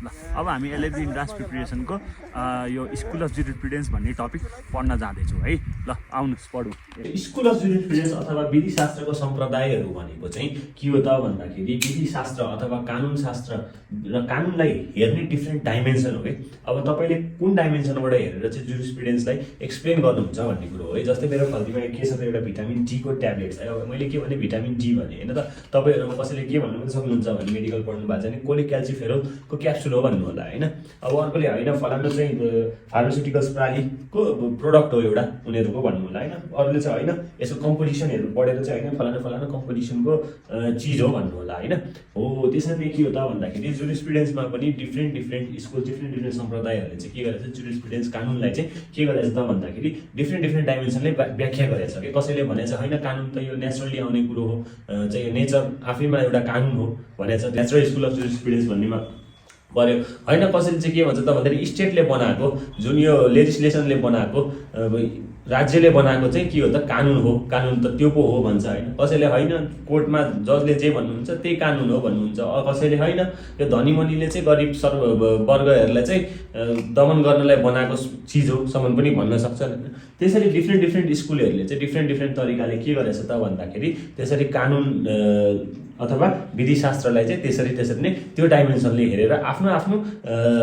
ल अब हामी एलएलबी इन्ट्रान्स प्रिपरेसनको यो स्कुल अफ जुरिस्प्रुडेन्स भन्ने टपिक पढ्न जाँदैछौँ है। ल आउनुहोस् पढौँ। स्कुल अफ जुरिस्प्रुडेन्स अथवा विधिशास्त्रको सम्प्रदायहरू भनेको चाहिँ के हो त भन्दाखेरि विधिशास्त्र अथवा कानुनशास्त्र र कानुनलाई हेर्ने डिफ्रेन्ट डाइमेन्सन हो है। अब तपाईँले कुन डाइमेन्सनबाट हेरेर चाहिँ जुरिस्प्रुडेन्सलाई एक्सप्लेन गर्नुहुन्छ भन्ने कुरो हो है। जस्तै मेरो खल्तीमा के छ त एउटा भिटामिन डीको ट्याब्लेट छ। अब मैले के भने भिटामिन डी भने होइन त, तपाईँहरूमा कसैले के भन्नु पनि सक्नुहुन्छ भने मेडिकल पढ्नु भएको छ भने कोले क्याल्सिफेरोलको क्याप्सुल हो भन्नु होला होइन। अब अर्कोले होइन फलानु चाहिँ फार्मास्युटिकल्स प्रालीको प्रोडक्ट हो एउटा उनीहरूको भन्नु होला होइन। अरूले चाहिँ होइन यसको कम्पोजिसनहरू पढेर चाहिँ होइन फलानु फलानु कम्पोजिसनको चिज हो भन्नु होला होइन। हो त्यसरी के हो त भन्दाखेरि जुरिस्प्रुडेन्समा पनि डिफ्रेन्ट स्कुल डिफ्रेन्ट सम्प्रदायहरूले चाहिँ के गरेछ जुरिस्प्रुडेन्स कानुनलाई चाहिँ के गरेछ त भन्दाखेरि डिफ्रेन्ट डाइमेन्सनले व्याख्या गरेछ कि कसैले भनेछ होइन कानुन त यो नेचरली आउने कुरो हो, चाहिँ यो नेचर आफैमा एउटा कानुन हो भनेछ, नेचरल स्कुल अफ जुरिस्प्रुडेन्स भन्नेमा पर्यो होइन। कसैले चाहिँ के भन्छ त भन्दाखेरि स्टेटले बनाएको जुन यो लेजिस्लेसनले बनाएको राज्यले बनाएको चाहिँ के हो त कानुन हो, कानुन त त्यो पो हो भन्छ होइन। कसैले होइन कोर्टमा जजले जे भन्नुहुन्छ त्यही कानुन हो भन्नुहुन्छ। कसैले होइन यो धनीमनीले चाहिँ गरिब वर्गहरूलाई चाहिँ दमन गर्नलाई बनाएको चिज हो सम्म पनि भन्न सक्छ होइन। त्यसरी डिफ्रेन्ट स्कुलहरूले चाहिँ डिफ्रेन्ट तरिकाले के गरेछ त भन्दाखेरि त्यसरी कानुन अथवा विधिशास्त्रलाई चाहिँ त्यसरी नै त्यो डाइमेन्सनले हेरेर आफ्नो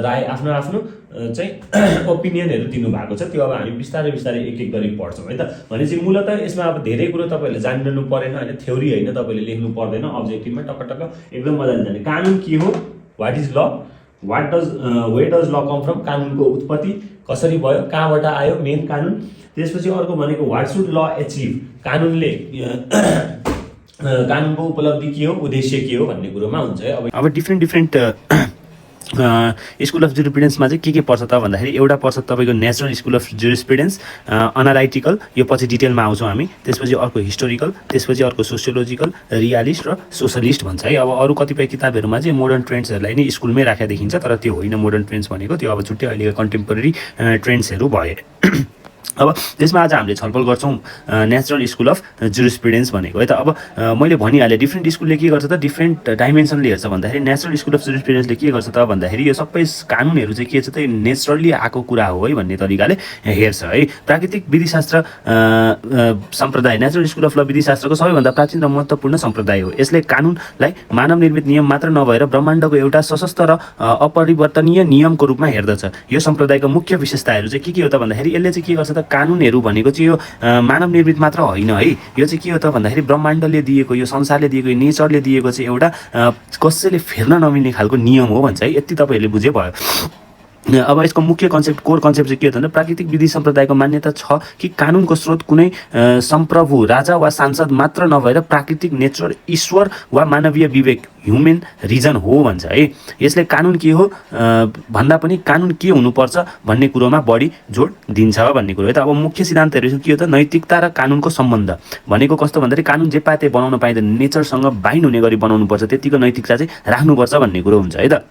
राय आफ्नो चाहिँ ओपिनियनहरू दिनुभएको छ। त्यो अब हामी बिस्तारै एक गरी पढ्छौँ है त। भनेपछि मूलतः यसमा अब धेरै कुरो तपाईँहरूले जानिरहनु परेन होइन, थ्योरी होइन तपाईँले लेख्नु पर्दैन, अब्जेक्टिभमा टक्क एकदम मजाले जाने। कानुन के हो, वाट इज ल, वेयर डज ल कम फ्रम, कानुनको उत्पत्ति कसरी भयो, कहाँबाट आयो मेन कानुन। त्यसपछि अर्को भनेको वाट सुड ल एचिभ, कानुनले कानुनको उपलब्धि के हो, उद्देश्य के हो भन्ने कुरोमा हुन्छ है। अब डिफ्रेन्ट स्कुल अफ जुरिस्प्रुडेन्समा चाहिँ के पर्छ त भन्दाखेरि एउटा पर्छ तपाईँको नेचरल स्कुल अफ जुरिस्प्रुडेन्स अनालाइटिकल, यो पछि डिटेलमा आउँछौँ हामी। त्यसपछि अर्को हिस्टोरिकल, त्यसपछि अर्को सोसियोलोजिकल, रियालिस्ट र सोसलिस्ट भन्छ है। अब अरू कतिपय किताबहरूमा चाहिँ मोडर्न ट्रेन्ड्सहरूलाई नै स्कुलमै राखेर देखिन्छ, तर त्यो होइन मोडर्न ट्रेन्ड्स भनेको, त्यो अब छुट्टै अहिलेको कन्टेम्पोरेरी ट्रेन्ड्सहरू भए। अब त्यसमा आज हामीले छलफल गर्छौँ नेचरल स्कुल अफ जुरिस्प्रुडेन्स भनेको है त। अब मैले भनिहालेँ डिफ्रेन्ट स्कुलले के गर्छ त डिफ्रेन्ट डाइमेन्सनले हेर्छ भन्दाखेरि नेचरल स्कुल अफ जुरिस्प्रुडेन्सले के गर्छ त भन्दाखेरि यो सबै कानुनहरू चाहिँ के छ त नेचरली आएको कुरा हो है भन्ने तरिकाले हेर्छ है। प्राकृतिक विधिशास्त्र सम्प्रदाय नेचरल स्कुल अफ ल विधिशास्त्रको सबैभन्दा प्राचीन र महत्त्वपूर्ण सम्प्रदाय हो। यसले कानुनलाई मानव निर्मित नियम मात्र नभएर ब्रह्माण्डको एउटा सशक्त र अपरिवर्तनीय नियमको रूपमा हेर्दछ। यो सम्प्रदायको मुख्य विशेषताहरू चाहिँ के हो त भन्दाखेरि यसले चाहिँ के गर्छ त कानुनहरू भनेको चाहिँ यो मानव निर्मित मात्र होइन है। यो चाहिँ के हो त भन्दाखेरि ब्रह्माण्डले दिएको, यो संसारले दिएको, यो नेचरले दिएको चाहिँ एउटा कसैले फेर्न नमिल्ने खालको नियम हो भन्छ है। यति तपाईँहरूले बुझे भयो। अब यसको मुख्य कन्सेप्ट, कोर कन्सेप्ट चाहिँ के हो त भन्दा प्राकृतिक विधि सम्प्रदायको मान्यता छ कि कानुनको स्रोत कुनै सम्प्रभु राजा वा सांसद मात्र नभएर प्राकृतिक नेचर, ईश्वर वा मानवीय विवेक, ह्युमन रिजन हो भन्छ है। यसले कानुन के हो भन्दा पनि कानुन के हुनुपर्छ भन्ने कुरोमा बढी जोड दिन्छ भन्ने कुरो है त। अब मुख्य सिद्धान्तहरू के हो त नैतिकता र कानुनको सम्बन्ध भनेको कस्तो भन्दाखेरि कानुन जे पाए बनाउन पाइँदैन, नेचरसँग बाइन्ड हुने गरी बनाउनुपर्छ, त्यतिको नैतिकता चाहिँ राख्नुपर्छ भन्ने कुरो हुन्छ है त।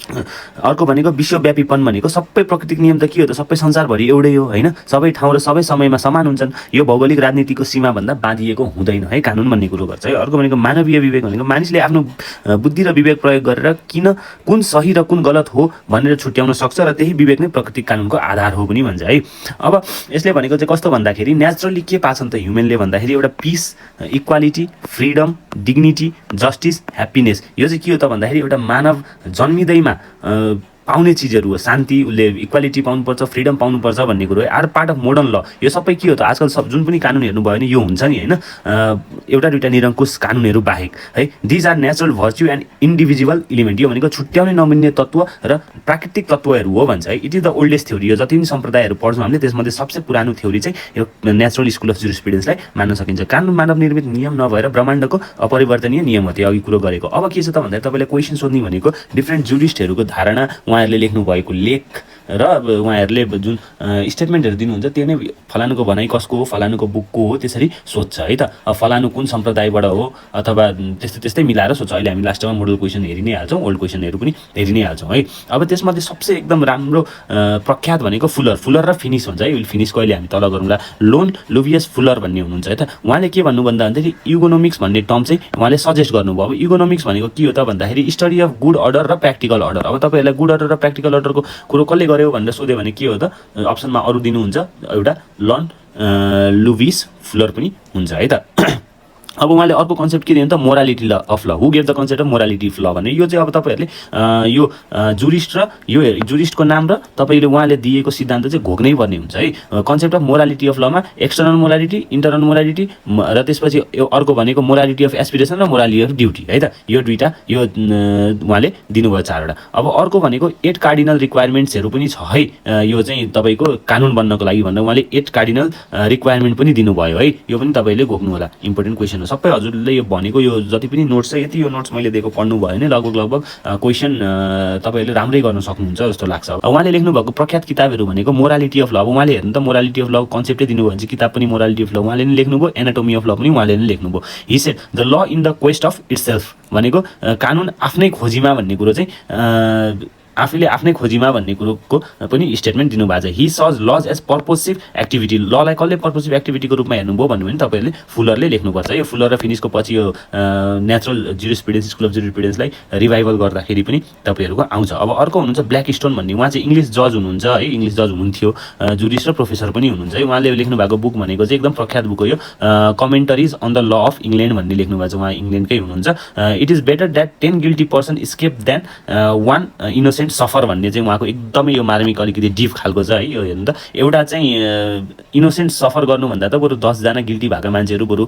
अर्को भनेको विश्वव्यापीपन भनेको सबै प्राकृतिक नियम त के हो त सबै संसारभरि एउटै हो होइन, सबै ठाउँ र सबै समयमा समान हुन्छन्। यो भौगोलिक राजनीतिको सीमाभन्दा बाँधिएको हुँदैन है कानुन भन्ने कुरो गर्छ है। अर्को भनेको मानवीय विवेक भनेको मानिसले आफ्नो बुद्धि र विवेक प्रयोग गरेर कुन सही र कुन गलत हो भनेर छुट्याउन सक्छ र त्यही विवेक नै प्राकृतिक कानुनको आधार हो पनि भन्छ है। अब यसले भनेको चाहिँ कस्तो भन्दाखेरि नेचरली के पाछन् त ह्युमनले भन्दाखेरि एउटा peace, equality, freedom, dignity, justice, happiness. यो चाहिँ के हो त भन्दाखेरि एउटा मानव जन्मिँदैमा पाउने चिजहरू हो। शान्ति, उसले इक्वालिटी पाउनुपर्छ, फ्रिडम पाउनुपर्छ भन्ने कुरो है। आर पार्ट अफ मोडर्न ल यो सबै के हो त आजकल सब जुन पनि कानुन हेर्नु भयो भने यो हुन्छ नि होइन, एउटा दुइटा निरङ्कुश कानुनहरू बाहेक है। These are natural virtue and individual element. यो भनेको छुट्याउने नमिल्ने तत्त्व र प्राकृतिक तत्त्वहरू हो भन्छ है। It is the oldest theory. यो जति पनि सम्प्रदायहरू पढ्छौँ हामीले त्यसमध्ये सबसे पुरानो थ्योरी चाहिँ यो नेचरल स्कुल अफ जुरिस्प्रुडेन्सलाई मान्न सकिन्छ। कानुन मानव निर्मित नियम नभएर ब्रह्माण्डको अपरिवर्तनीय नियम हो, त्यो अघि कुरो गरेको। अब के छ त भन्दाखेरि तपाईँले क्वेसन सोध्ने भनेको डिफ्रेन्ट जुरिस्टहरूको धारणा, उहाँहरूले लेख्नु भएको लेख र उहाँहरूले जुन स्टेटमेन्टहरू दिनुहुन्छ त्यो नै फलानुको भनाइ कसको हो, फलानुको बुकको हो, त्यसरी सोध्छ है त। फलानु कुन सम्प्रदायबाट हो अथवा त्यस्तै मिलाएर सोध्छ। अहिले हामी लास्टमा मोडल क्वेसन हेरि नै हाल्छौँ, ओल्ड क्वेसनहरू पनि हेरि नै हाल्छौँ है। अब त्यसमध्ये सबसे एकदम राम्रो प्रख्यात भनेको फुलर र फिनिस हुन्छ है। फिनिसको अहिले हामी तल गरौँला। लोन लुभियस फुलर भन्ने हुनुहुन्छ है त। उहाँले के भन्नु भन्दाखेरि इकोनोमिक्स भन्ने टर्म चाहिँ उहाँले सजेस्ट गर्नुभयो। अब इकोनोमिक्स भनेको के हो त भन्दाखेरि स्टडी अफ गुड अर्डर र प्र्याक्टिकल अर्डर। अब तपाईँहरूलाई गुड अर्डर र प्र्याक्टिकल अर्डरको कुरो कसले गर्यो भनेर सोध्यो भने के हो त, अप्सनमा अरू दिनुहुन्छ, एउटा लन लुभिस फुलर पनि हुन्छ है त। अब उहाँले अर्को कन्सेप्ट के दिनु त, morality law of law. Who gave the concept of morality of law भने यो चाहिँ अब तपाईँहरूले यो जुरिस्ट र यो जुरिस्टको नाम र तपाईँले उहाँले दिएको सिद्धान्त चाहिँ घोक्नै पर्ने हुन्छ है। Concept of morality of Lama external morality, internal morality र त्यसपछि यो अर्को भनेको मोरालिटी अफ एस्पिरेसन र मोरालिटी अफ ड्युटी है त। यो दुईवटा यो उहाँले दिनुभयो 4वटा। अब अर्को भनेको 8 कार्डिनल रिक्वायरमेन्ट्सहरू पनि छ है। यो चाहिँ तपाईँको कानुन बन्नको लागि भनेर उहाँले 8 कार्डिनल रिक्वायरमेन्ट पनि दिनुभयो है। यो पनि तपाईँले घोक्नु होला, इम्पोर्टेन्ट क्वेसन हो। सबै हजुरले यो भनेको यो जति पनि नोट्स छ, यति यो नोट्स मैले दिएको पढ्नु भयो भने लगभग क्वेसन तपाईँहरूले राम्रै गर्न सक्नुहुन्छ जस्तो लाग्छ। उहाँले लेख्नुभएको प्रख्यात किताबहरू भनेको मोरालिटी अफ ल। अब उहाँले हेर्नु त मोरालिटी अफ ल कन्सेप्टै दिनुभयो भने चाहिँ किताब पनि मोरालिटी अफ ल उहाँले नै लेख्नुभयो, एनाटोमी अफ ल पनि उहाँले नै लेख्नुभयो। He shed the law in the quest of itself भनेको कानुन आफ्नै खोजीमा भन्ने कुरो चाहिँ आफूले आफ्नै खोजीमा भन्ने कुरोको पनि स्टेटमेन्ट दिनुभएको छ। हि सज लज एज पर्पोसिभ एक्टिभिटी। ललाई कसले पर्पोसिभ एक्टिभिटीको रूपमा हेर्नुभयो भन्नु भने तपाईँहरूले फुलरले लेख्नुपर्छ। यो फुलर र फिनिसको पछि यो नेचुरल जुरिस्प्रुडेन्स, स्कुल अफ जुरिस्प्रुडेन्सलाई रिभाइभल गर्दाखेरि पनि तपाईँहरूको आउँछ। अब अर्को हुनुहुन्छ ब्ल्याकस्टोन भन्ने, उहाँ चाहिँ इङ्ग्लिस जज हुनुहुन्छ है, इङ्ग्लिस जज हुनुहुन्थ्यो, जुरिस्ट र प्रोफेसर पनि हुनुहुन्छ है। उहाँले लेख्नुभएको बुक भनेको चाहिँ एकदम प्रख्यात बुक हो यो, commentaries on the law of England भन्ने लेख्नुभएको छ। उहाँ इङ्ल्यान्डकै हुनुहुन्छ। It is better that 10 guilty person escape than 1 innocent suffer भन्ने चाहिँ उहाँको एकदमै यो मार्मिक अलिकति डिप खालको छ है। यो हेर्नु त, एउटा चाहिँ इनोसेन्ट सफर गर्नुभन्दा त बरु 10 जना गिल्टी भएका मान्छेहरू बरु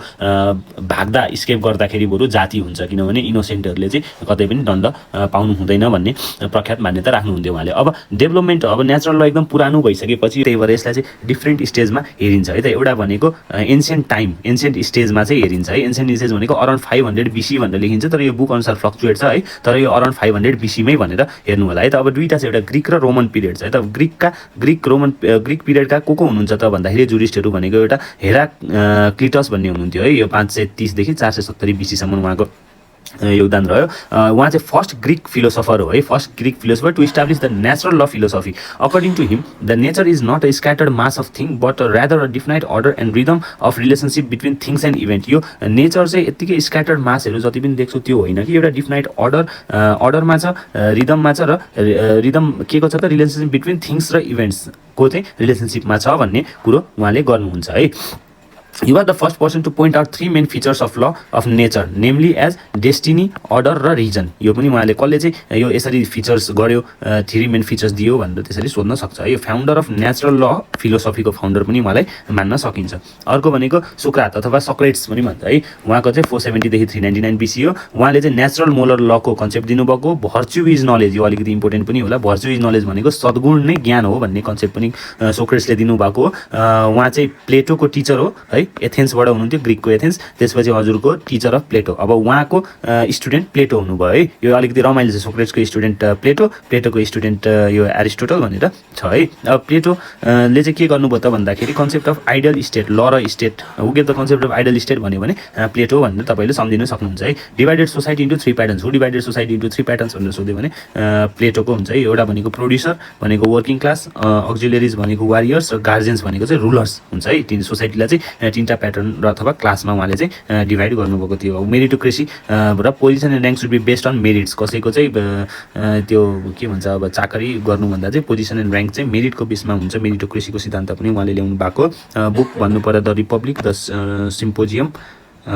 भाग्दा स्केप गर्दाखेरि बरु जाति हुन्छ, किनभने इनोसेन्टहरूले चाहिँ कतै पनि दण्ड पाउनु हुँदैन भन्ने प्रख्यात मान्यता राख्नुहुन्थ्यो उहाँले। अब डेभलपमेन्ट, अब नेचुरल ल एकदम पुरानो भइसकेपछि त्यही भएर यसलाई चाहिँ डिफ्रेन्ट स्टेजमा हेरिन्छ है त। एउटा भनेको एन्सियन्ट टाइम, एन्सियन्ट स्टेजमा चाहिँ हेरिन्छ है। एन्सियन्ट स्टेज भनेको अराउन्ड 500 BC भनेर लेखिन्छ, तर यो बुक अनुसार फ्लक्चुएट छ है। तर यो अराउन्ड 500 BC मै भनेर हेर्नु होला है त। अब दुईवटा छ, एउटा ग्रिक र रोमन पिरियड छ है त। ग्रिक पिरियडका को हुनुहुन्छ त भन्दाखेरि जुरिस्टहरू भनेको एउटा हेराक्लिटस भन्ने हुनुहुन्थ्यो है। यो 530 देखि 470 BC सम्म उहाँको योगदान रह्यो। उहाँ चाहिँ फर्स्ट ग्रिक फिलोसफर हो है, first Greek philosopher to establish the natural law philosophy. According to him the nature is not a scattered mass of thing but rather a defined order and rhythm of relationship between things and event. यो nature चाहिँ यत्तिकै scattered मासहरू जति पनि देख्छौँ त्यो होइन कि, एउटा डिफाइन्ड अर्डरमा छ, रिदममा छ, र रिदम के को छ त, रिलेसनसिप बिट्विन थिङ्स र इभेन्ट्सको चाहिँ रिलेसनसिपमा छ भन्ने कुरो उहाँले गर्नुहुन्छ है। You are the first person to point out 3 main features of law of nature, namely as destiny, order र reason। यो पनि उहाँले कसले चाहिँ यो यसरी फिचर्स गर्यो, 3 मेन फिचर्स दियो भनेर त्यसरी सोध्न सक्छ। यो फाउन्डर अफ नेचुरल ल फिलोसफीको फाउन्डर पनि उहाँलाई मान्न सकिन्छ। अर्को भनेको सोक्रात अथवा सक्रेट्स पनि भन्छ है। उहाँको चाहिँ 470 देखि 399 BC हो। उहाँले चाहिँ नेचुरल मोरल लको कन्सेप्ट दिनुभएको। भर्च्यु इज नलेज, यो अलिकति इम्पोर्टेन्ट पनि होला। भर्च्यु इज नलेज भनेको सद्गुण नै ज्ञान हो भन्ने कन्सेप्ट पनि सोक्रेट्सले दिनुभएको हो। उहाँ चाहिँ प्लेटोको टिचर हो है, एथेन्सबाट हुनुहुन्थ्यो, ग्रिकको एथेन्स। त्यसपछि हजुरको टिचर अफ प्लेटो। अब उहाँको स्टुडेन्ट प्लेटो हुनुभयो है। यो अलिकति रमाइलो छ, सोक्रेट्सको स्टुडेन्ट प्लेटो, प्लेटोको स्टुडेन्ट यो एरिस्टोटल भनेर छ है। अब प्लेटोले चाहिँ के गर्नुभयो त भन्दाखेरि concept of ideal state, law र state. Who gave the concept of ideal state भन्यो भने प्लेटो भनेर तपाईँले सम्झिन सक्नुहुन्छ है। Divided society into 3 patterns. Who divided society into 3 patterns भनेर सोध्यो भने प्लेटोको हुन्छ है। एउटा भनेको प्रोड्युसर भनेको वर्किङ क्लास, अक्जिलेरिज भनेको वारियर्स र गार्जियन्स भनेको चाहिँ रुलर्स हुन्छ है। तीन सोसाइटीलाई चाहिँ 3टा प्याटर्न र अथवा क्लासमा उहाँले चाहिँ डिभाइड गर्नुभएको थियो। मेरिटोक्रेसी र position and rank should be based on merits. कसैको चाहिँ त्यो के भन्छ, अब चाकरी गर्नुभन्दा चाहिँ पोजिसन एन्ड ऱ्याङ्क चाहिँ मेरिटको बेसमा हुन्छ। मेरिटोक्रेसीको सिद्धान्त पनि उहाँले ल्याउनु भएको। बुक भन्नु पर्दा द रिपब्लिक, द सिम्पोजियम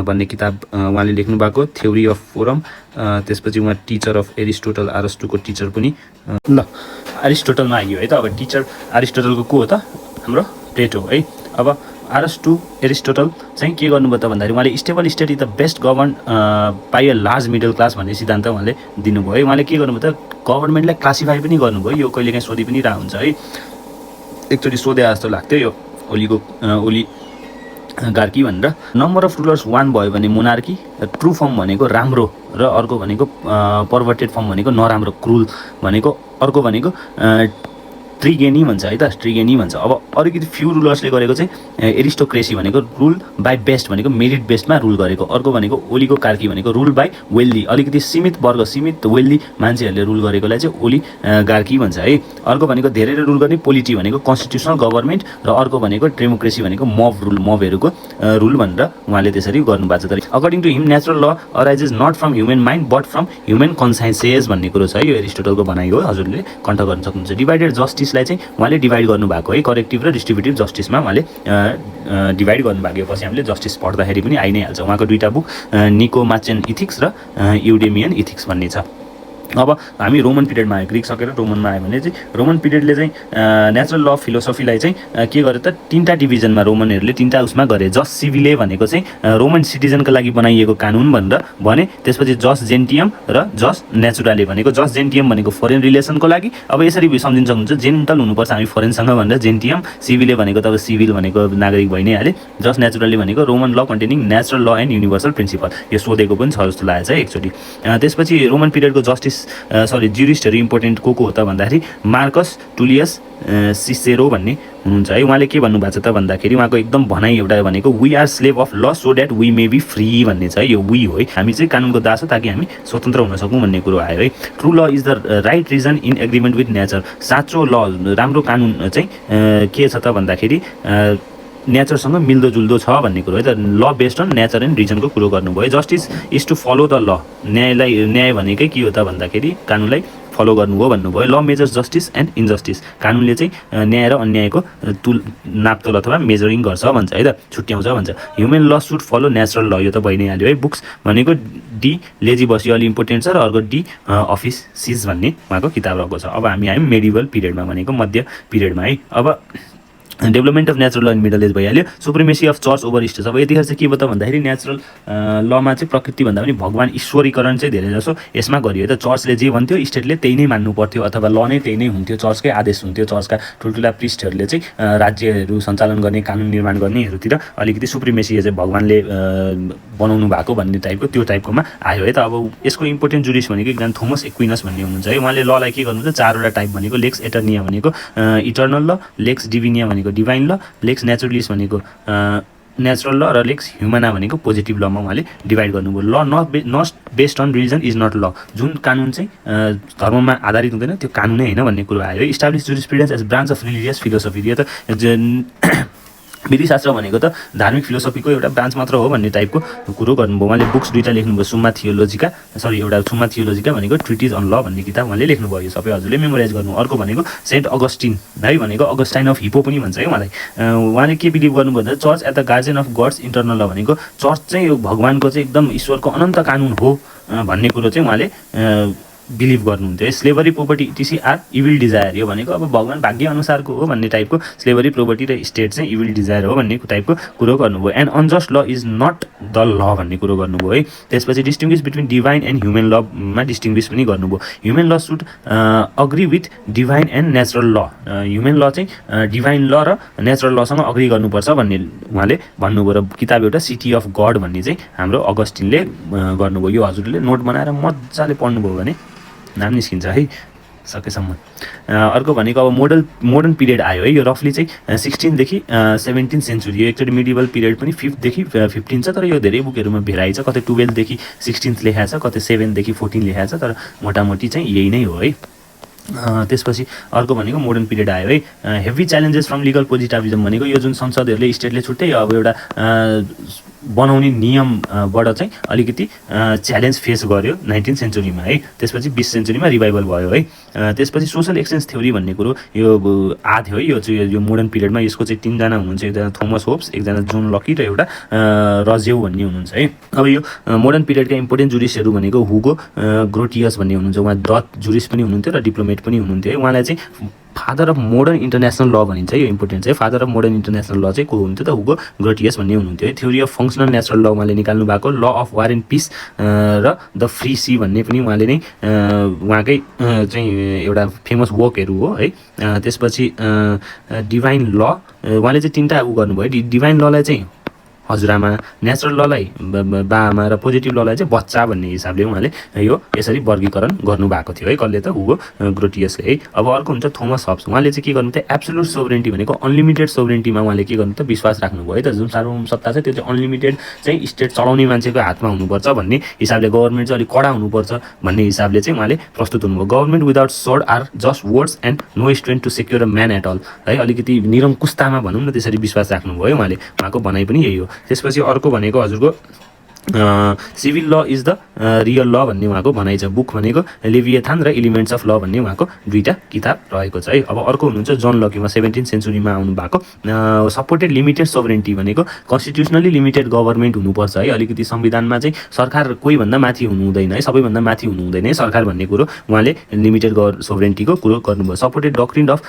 भन्ने किताब उहाँले लेख्नु भएको। थ्योरी अफ फोरम, त्यसपछि उहाँ टिचर अफ एरिस्टोटल, अरस्टोको टिचर पनि। ल एरिस्टोटलमा आइयो है त। अब टिचर एरिस्टोटलको को हो त, हाम्रो प्लेटो है। अब अरस्टो एरिस्टोटल चाहिँ के गर्नुभयो त भन्दाखेरि उहाँले stable state is the best govern by a large middle class भन्ने सिद्धान्त उहाँले दिनुभयो है। उहाँले के गर्नुभयो त, गभर्मेन्टलाई क्लासिफाई पनि गर्नुभयो। यो कहिलेकाहीँ सोधि पनि रह हुन्छ है, एकचोटि सोधे जस्तो लाग्थ्यो यो ओली गार्की भनेर। नम्बर अफ रुलर्स 1 भयो भने मोनार्की, ट्रु फर्म भनेको राम्रो र अर्को भनेको पर्भर्टेड फर्म भनेको नराम्रो, क्रुल भनेको। अर्को भनेको ट्रिगेनी भन्छ है त, ट्रिगेनी भन्छ। अब अलिकति फ्यु रुलर्सले गरेको चाहिँ एरिस्टोक्रेसी भनेको रुल बाई बेस्ट भनेको मेरिट बेस्टमा रुल गरेको, अर्को भनेको ओलिगोकार्की भनेको रुल बाई वेल्दी, अलिकति सीमित वर्ग सीमित वेल्दी मान्छेहरूले रुल गरेकोलाई चाहिँ ओलिगार्की भन्छ है। अर्को भनेको धेरैले रुल गर्ने पोलिटी भनेको कन्स्टिट्युसनल गभर्मेन्ट, र अर्को भनेको डेमोक्रेसी भनेको मब रुल, मबहरूको रुल भनेर उहाँले त्यसरी गर्नुभएको छ। तर according to him natural law arises not from human mind but from human consciousness भन्ने कुरो छ है। यो एरिस्टोटलको भनाइ हो, हजुरले कन्ट गर्न सक्नुहुन्छ। डिभाइडेड जस्टिसलाई चाहिँ उहाँले डिभाइड गर्नुभएको है, करेक्टिभ र डिस्ट्रिब्युटिभ जस्टिसमा उहाँले डिभाइड गर्नुभएको। यो पछि हामीले जस्टिस पढ्दाखेरि पनि आइ नै हाल्छ। उहाँको दुईवटा बुक निकोमाचियन इथिक्स र युडेमियन इथिक्स भन्ने छ। अब हामी रोमन पिरियडमा आयो, ग्रिक सकेर रोमनमा आयो भने चाहिँ रोमन पिरियडले चाहिँ नेचुरल ल फिलोसफीलाई चाहिँ के गर्यो त, तीनटा डिभिजनमा रोमनहरूले तीनटा उसमा गरे। जस सिभिले भनेको चाहिँ रोमन सिटिजनको लागि बनाइएको कानुन भनेर भने, त्यसपछि जस जेन्टियम र जस नेचुराले भनेको, जस जेन्टियम भनेको फरेन रिलेसनको लागि। अब यसरी सम्झिन सक्नुहुन्छ, जेन्टल हुनुपर्छ हामी फरेनसँग भनेर जेन्टियम, सिभिले भनेको त अब सिभिल भनेको नागरिक भइ नै हाले, जस नेचुरली भनेको Roman law containing natural law and universal principle. यो सोधेको पनि छ जस्तो लागेको छ एकचोटि। त्यसपछि रोमन पिरियडको जस्टिस ज्युरिस्टहरू इम्पोर्टेन्ट को हो त भन्दाखेरि मार्कस टुलियस सिसेरो भन्ने हुनुहुन्छ है। उहाँले के भन्नुभएको छ त भन्दाखेरि उहाँको एकदम भनाइ एउटा भनेको we are slave of law so that we may be free भन्ने छ है। यो वी हो है, हामी चाहिँ कानुनको दास हो ताकि हामी स्वतन्त्र हुन सकौँ भन्ने कुरो आयो है। True law is the right reason in agreement with nature. साँचो ल राम्रो कानुन चाहिँ के छ त भन्दाखेरि नेचरसँग मिल्दोजुल्दो छ भन्ने कुरो है त। Law based on nature and रिजनको कुरो गर्नुभयो। Justice is to follow the law, न्याय भनेकै के हो त भन्दाखेरि कानुनलाई फलो गर्नु हो भन्नुभयो। ल मेजर्स जस्टिस एन्ड इन्जस्टिस, कानुनले चाहिँ न्याय र अन्यायको नापतोल अथवा मेजरिङ गर्छ भन्छ है त, छुट्याउँछ भन्छ। Human law should follow natural ल, यो त भइ नै हाल्यो है। बुक्स भनेको डी लेजी बसी अलि इम्पोर्टेन्ट छ, र अर्को डी अफिस सिज भन्ने उहाँको किताब रहेको छ। अब हामी आयौँ मेडिभल पिरियडमा भनेको मध्य पिरियडमा है। अब डेभलपमेन्ट अफ नेचुरल ल इन मिडल एज भइहाल्यो। Supremacy of church over states. अब यतिखेर चाहिँ के भयो त भन्दाखेरि नेचुरल लमा चाहिँ प्रकृति भन्दा पनि भगवान ईश्वरीकरण चाहिँ धेरै जसो यसमा गरियो त। चर्चले जे भन्थ्यो स्टेटले त्यही नै मान्नु पर्थ्यो, अथवा ल नै त्यही नै हुन्थ्यो, चर्चकै आदेश हुन्थ्यो। चर्चका ठुल्ठुला प्रिस्टहरूले चाहिँ राज्यहरू सञ्चालन गर्ने, कानुन निर्माण गर्नेहरूतिर अलिकति सुप्रिमेसी चाहिँ भगवानले बनाउनु भएको भन्ने टाइपको त्यो टाइपकोमा आयो है त। अब यसको इम्पोर्टेन्ट जुरिस्ट भनेको एकजना थोमस एक्विनस भन्ने हुनुहुन्छ है। उहाँले ललाई के गर्नुहुन्छ, चारवटा टाइप भनेको लेक्स एटर्निया भनेको इटर्नल ल, लेक्स डिभिनिया भनेको डिभाइन ल, लेक्स नेचुरलिस भनेको नेचुरल ल, र लेक्स ह्युमना भनेको पोजिटिभ लमा उहाँले डिभाइड गर्नुभयो। Law not based on religion is not law, जुन कानुन चाहिँ धर्ममा आधारित हुँदैन त्यो कानुनै होइन भन्ने कुरो आयो। Establish jurisprudence as branch of religious philosophy, यो त विधिशास्त्र भनेको त धार्मिक फिलोसफीको एउटा ब्रान्च मात्र हो भन्ने टाइपको कुरो गर्नुभयो। उहाँले बुक्स दुईवटा लेख्नुभयो, सुम्मा थियोलोजिका भनेको ट्रिटिज अन ल भन्ने किताब उहाँले लेख्नुभयो। यो सबै हजुरले मेमोराइज गर्नु। अर्को भनेको सेन्ट अगस्टिन है, भनेको अगस्टाइन अफ हिपो पनि भन्छ है उहाँलाई। उहाँले के बिलिभ गर्नुभयो भन्दा church at the guardian of gods internal law भनेको चर्च चाहिँ यो भगवानको चाहिँ एकदम ईश्वरको अनन्त कानुन हो भन्ने कुरो चाहिँ उहाँले बिलिभ गर्नुहुन्थ्यो। Slavery property etc are evil desire, यो भनेको अब भगवान भाग्य अनुसारको हो भन्ने टाइपको, स्लेभरी प्रोपर्टी र स्टेट चाहिँ इभिल डिजायर हो भन्ने टाइपको कुरो गर्नुभयो। And unjust law is not the law भन्ने कुरो गर्नुभयो है। त्यसपछि distinguish between divine and human लमा डिस्टिङ्ग्विस पनि गर्नुभयो। Human law should agree with divine and natural law, human law चाहिँ डिभाइन ल र नेचुरल लसँग अग्री गर्नुपर्छ भन्ने उहाँले भन्नुभयो। र किताब एउटा सिटी अफ गड भन्ने चाहिँ हाम्रो अगस्टिनले गर्नुभयो। यो हजुरले नोट बनाएर मजाले पढ्नुभयो भने नाम निस्किन्छ है सकेसम्म। अर्को भनेको अब मोडर्न पिरियड आयो है। यो रफली चाहिँ 16 देखि 17 सेन्चुरी, यो एकचोटि मिडिभल पिरियड पनि 5 देखि 15 छ, तर यो धेरै बुकहरूमा भेराइ छ, कतै 12 देखि 16 लेखाएको छ, कतै 7 देखि 14 लेखाएको छ, तर मोटामोटी चाहिँ यही नै हो है। त्यसपछि अर्को भनेको मोडर्न पिरियड आयो है। हेभी च्यालेन्जेस फ्रम लिगल पोजिटिभिजम भनेको यो जुन संसदहरूले स्टेटले छुट्टै अब एउटा बनाउने नियमबाट चाहिँ अलिकति च्यालेन्ज फेस गर्यो 19th सेन्चुरीमा है। त्यसपछि 20th सेन्चुरीमा रिभाइभल भयो है। त्यसपछि सोसल एक्सचेन्ज थ्योरी भन्ने कुरो यो आयो है। यो चाहिँ यो मोडर्न पिरियडमा यसको चाहिँ 3 जना हुनुहुन्छ, एकजना थोमस होब्स, एकजना जोन लकी र एउटा रजेउ भन्ने हुनुहुन्छ है। अब यो मोडर्न पिरियडका इम्पोर्टेन्ट जुरिस्टहरू भनेको हुगो ग्रोटियस भन्ने हुनुहुन्छ, उहाँ डच जुरिस्ट पनि हुनुहुन्थ्यो र डिप्लोमेट पनि हुनुहुन्थ्यो है। उहाँलाई चाहिँ फादर अफ मोडर्न इन्टरनेसनल ल भनिन्छ, यो इम्पोर्टेन्ट चाहिँ। फादर अफ मोडर्न इन्टरनेसनल ल चाहिँ को हुनुहुन्थ्यो त, हुगो ग्रोटियस भन्ने हुनुहुन्थ्यो है। थ्योरी अफ फङ्सनल नेचुरल ल उहाँले निकाल्नु भएको, law of war and peace र द फ्री सी भन्ने पनि उहाँले नै उहाँकै चाहिँ एउटा फेमस वर्कहरू हो है। त्यसपछि डिभाइन ल उहाँले चाहिँ 3टा गर्नुभयो। डिभाइन ललाई चाहिँ हजुरआमा, नेचुरल ललाई बाआमा र पोजिटिभ ललाई चाहिँ बच्चा भन्ने हिसाबले उहाँले यो यसरी वर्गीकरण गर्नुभएको थियो है। कसले त? हुगो ग्रोटियसले है। अब अर्को हुन्छ थोमस हब्स। उहाँले चाहिँ के गर्नु थियो? एब्सोल्युट सोभरेन्टी भनेको अनलिमिटेड सोभरेन्टीमा उहाँले के गर्नु त? विश्वास राख्नुभयो है त। जुन सार्वभौम सत्ता छ त्यो चाहिँ अनलिमिटेड चाहिँ स्टेट चलाउने मान्छेको हातमा हुनुपर्छ भन्ने हिसाबले, गभर्मेन्ट चाहिँ अलिक कडा हुनुपर्छ भन्ने हिसाबले चाहिँ उहाँले प्रस्तुत हुनुभयो। Government without sword are just words and no strength to secure a man at all है। अलिकति निरङ्कुशतामा भनौँ न त्यसरी विश्वास राख्नुभयो उहाँले। उहाँको भनाइ पनि यही हो। त्यसपछि अर्को भनेको हजुरको सिभिल ल इज द रियल ल भन्ने उहाँको भनाइ छ। बुक भनेको लेभिएथान र एलिमेन्ट्स अफ ल भन्ने उहाँको दुईटा किताब रहेको छ है। अब अर्को हुनुहुन्छ जन लक, उहाँ 17th सेन्चुरीमा आउनु भएको। सपोर्टेड लिमिटेड सोभरेन्टी भनेको कन्स्टिट्युसनली लिमिटेड गभर्मेन्ट हुनुपर्छ है। अलिकति संविधानमा चाहिँ सरकार कोही भन्दा माथि हुनु हुँदैन है, सबैभन्दा माथि हुनु हुँदैन है सरकार भन्ने कुरो उहाँले लिमिटेड सोभरेन्टीको कुरो गर्नुभयो। सपोर्टेड डक्ट्रिन अफ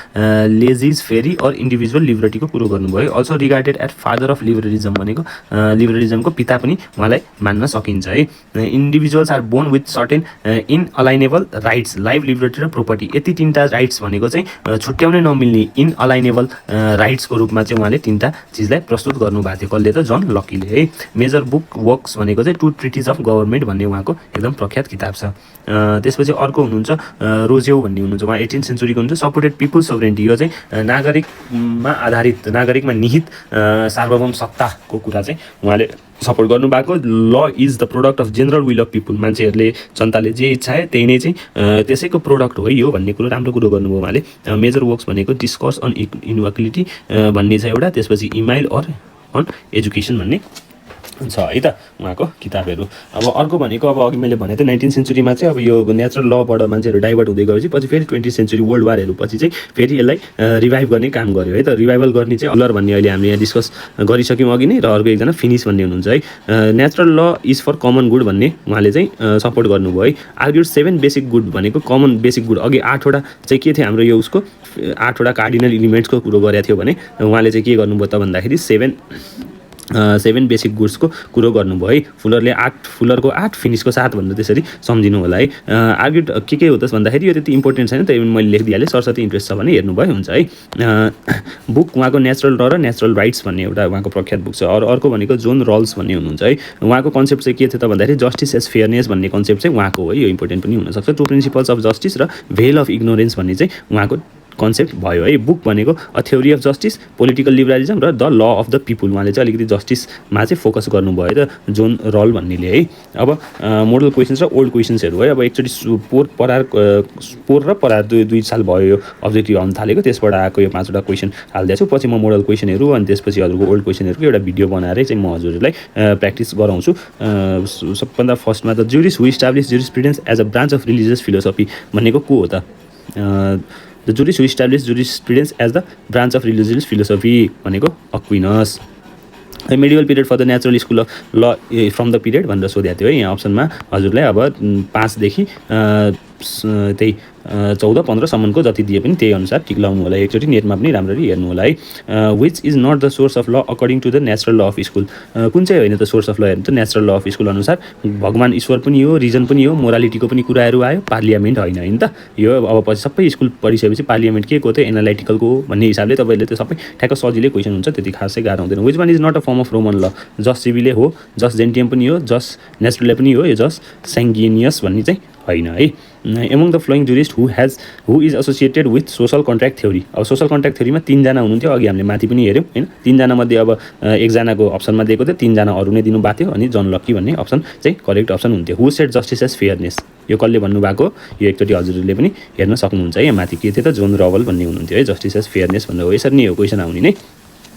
लेजिज फेरी अर इन्डिभिजुअल लिबर्टीको कुरो गर्नुभयो। Also regarded at father of liberalism भनेको लिबरलिजमको पिता पनि उहाँलाई मान्न सकिन्छ है। Individuals are born with certain inalienable rights, life, liberty र प्रोपर्टी। यति तिनवटा राइट्स भनेको चाहिँ छुट्याउनै नमिल्ने इनअलाइनेबल राइट्सको रूपमा चाहिँ उहाँले तिनवटा चिजलाई प्रस्तुत गर्नुभएको थियो। कसले त? जन लकीले है। मेजर बुक वर्क्स भनेको चाहिँ टु ट्रिटिज अफ गभर्मेन्ट भन्ने उहाँको एकदम प्रख्यात किताब छ। त्यसपछि अर्को हुनुहुन्छ रोजेउ भन्ने हुनुहुन्छ, उहाँ 18th सेन्चुरीको हुनुहुन्छ। सपोर्टेड पिपुल सोभरेन्टी, यो चाहिँ नागरिकमा आधारित, नागरिकमा निहित सार्वभौम सत्ताको कुरा चाहिँ उहाँले सपोर्ट गर्नुभएको। ल is the product of general will of people, मान्छेहरूले जनताले जे इच्छा है त्यही नै चाहिँ त्यसैको प्रोडक्ट हो यो भन्ने कुरो राम्रो कुरो गर्नुभयो उहाँले। मेजर वर्क्स भनेको डिस्कर्स अन इनइक्वालिटी भन्ने छ एउटा। त्यसपछि इमाइल अर अन एजुकेसन भन्ने छ है त उहाँको किताबहरू। अब अर्को भनेको अब अघि मैले भने त 19th सेन्चुरीमा चाहिँ अब यो नेचुरल लबाट मान्छेहरू डाइभर्ट हुँदै गएपछि पछि फेरि 20th सेन्चुरी वर्ल्ड वारहरू पछि चाहिँ फेरि यसलाई रिभाइभ गर्ने काम गर्यो है त। रिभाइभल गर्ने चाहिँ अल्लर भन्ने अहिले हामीले यहाँ डिस्कस गरिसक्यौँ अघि नै। र अर्को एकजना फिनिस भन्ने हुनुहुन्छ है। नेचुरल ल इज फर कमन गुड भन्ने उहाँले चाहिँ सपोर्ट गर्नुभयो है। आर्ग्युड 7 बेसिक गुड भनेको कमन बेसिक गुड। अघि 8वटा चाहिँ के थियो हाम्रो यो उसको 8वटा कार्डिनल एलिमेन्ट्सको कुरो गरेको थियो भने उहाँले चाहिँ के गर्नुभयो त भन्दाखेरि 7 बेसिक गुड्सको कुरो गर्नुभयो है। फुलरको 8 फिनिसको 7 भनेर त्यसरी सम्झिनु होला है। आर्ग्युड के हो त भन्दाखेरि यो त्यति इम्पोर्टेन्ट छैन, त्यही मैले लेखिदिइहालेँ। सरस्वती इन्ट्रेस्ट छ भने हेर्नुभयो हुन्छ है। बुक उहाँको नेचुरल ल र नेचुरल राइट्स भन्ने एउटा उहाँको प्रख्यात बुक छ। अर्को भनेको जोन रल्स भन्ने हुनुहुन्छ है। उहाँको कन्सेप्ट चाहिँ के थियो त भन्दाखेरि जस्टिस एज फेयरनेस भन्ने कन्सेप्ट चाहिँ उहाँको हो है। यो इम्पोर्टेन्ट पनि हुनसक्छ। टु प्रिन्सिपल्स अफ जस्टिस र भेल अफ इग्नोरेन्स भन्ने चाहिँ उहाँको कन्सेप्ट भयो है। बुक भनेको a theory of justice, political liberalism र the law of the people, उहाँले चाहिँ अलिकति जस्टिसमा चाहिँ फोकस गर्नुभयो त जोन रल भन्नेले है। अब मोडल क्वेसन्स र ओल्ड क्वेसन्सहरू है। अब एकचोटि पोर र परार दुई साल भयो यो अब्जेक्टिभ आउनु थालेको, त्यसबाट आएको यो 5वटा क्वेसन हालिदिएको छु। पछि म मोडल क्वेसनहरू अनि त्यसपछि हजुरको ओल्ड क्वेसनहरूको एउटा भिडियो बनाएर चाहिँ म हजुरहरूलाई प्र्याक्टिस गराउँछु। सबभन्दा फर्स्टमा the juris who establish jurisprudence as a branch of religious philosophy भनेको को हो त? The juris who establish jurisprudence as the branch of religious philosophy भनेको Aquinas. Medieval period for the natural school of law from the period भनेर सोधेको थियो है यहाँ अप्सनमा हजुरलाई। अब 5 देखि त्यही 14-15सम्मको जति दिए पनि त्यही अनुसार टिक लाउनु होला। एकचोटि नेटमा पनि राम्ररी हेर्नु होला है। Which is not the source of law according to the natural law of school, कुन चाहिँ होइन त सोर्स अफ ल हेर्नु त नेचुरल ल अफ स्कुल अनुसार भगवान ईश्वर पनि हो, रिजन पनि हो, मोरालिटीको पनि कुराहरू आयो, पार्लियामेन्ट होइन त यो। अब पछि सबै स्कुल पढिसकेपछि पार्लियामेन्ट के को त एनालाइटिकलको हो भन्ने हिसाबले तपाईँले त्यो सबै ठ्याक्क सजिलै क्वेसन हुन्छ, त्यति खासै गाह्रो हुँदैन। Which one is not a form of Roman law, जस सिभिले हो, जस जेन्टियम पनि हो, जस नेचुरल पनि हो, यो जस सेङ्गिनियस भन्ने चाहिँ होइन है। Among the following jurist who is associated with social contract theory. अब सोसल कन्ट्र्याक्ट थ्योरीमा 3जना हुनुहुन्थ्यो, अघि हामीले माथि पनि हेऱ्यौँ होइन। 3जना मध्ये अब एकजनाको अप्सनमा दिएको थियो, 3जना अरू नै दिनुभएको थियो अनि जन लकी भन्ने अप्सन चाहिँ करेक्ट अप्सन हुन्थ्यो। हु सेड जस्टिस एज फेयरनेस, यो कसले भन्नुभएको यो एकचोटि हजुरहरूले पनि हेर्न सक्नुहुन्छ है। माथि के थियो त जोन रवल भन्ने हुनुहुन्थ्यो है। जस्टिस एज फेयरनेस भनेर हो, यसरी नै हो क्वेसन आउने नै।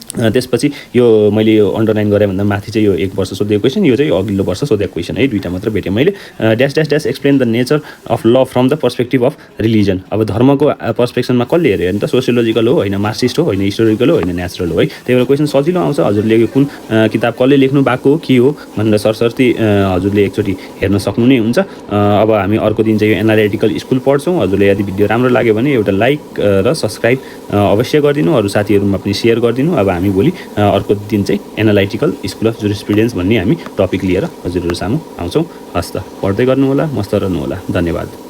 त्यसपछि यो मैले यो अन्डरलाइन गरेँ भन्दा माथि चाहिँ यो 1 वर्ष सोधेको क्वेसन, यो चाहिँ अघिल्लो वर्ष सोधेको क्वेसन है। 2टा मात्र भेटेँ मैले। Dash dash dash explain the nature of law from the perspective of religion. अब धर्मको पर्सपेक्सनमा कसले हेऱ्यो भने त सोसियोलोजिकल हो होइन, मार्क्सिस्ट हो होइन, हिस्टोरिकल हो होइन, नेचुरल हो है। त्यही भएर क्वेसन सजिलो आउँछ। हजुरले यो कुन किताब कसले लेख्नु भएको के हो भनेर सरसर्ती हजुरले एकचोटि हेर्न सक्नु नै हुन्छ। अब हामी अर्को दिन चाहिँ यो एनालिटिकल स्कुल पढ्छौँ। हजुरले यदि भिडियो राम्रो लाग्यो भने एउटा लाइक र सब्सक्राइब अवश्य गरिदिनु, अरू साथीहरूमा पनि सेयर गरिदिनु। अब हामी भोलि अर्को दिन चाहिँ एनालाइटिकल स्कुल अफ जुरिस्प्रुडेन्स भन्ने हामी टपिक लिएर हजुरहरू सामु आउँछौँ। हस् त, पढ्दै गर्नु होला, मस्त रहनु होला। धन्यवाद।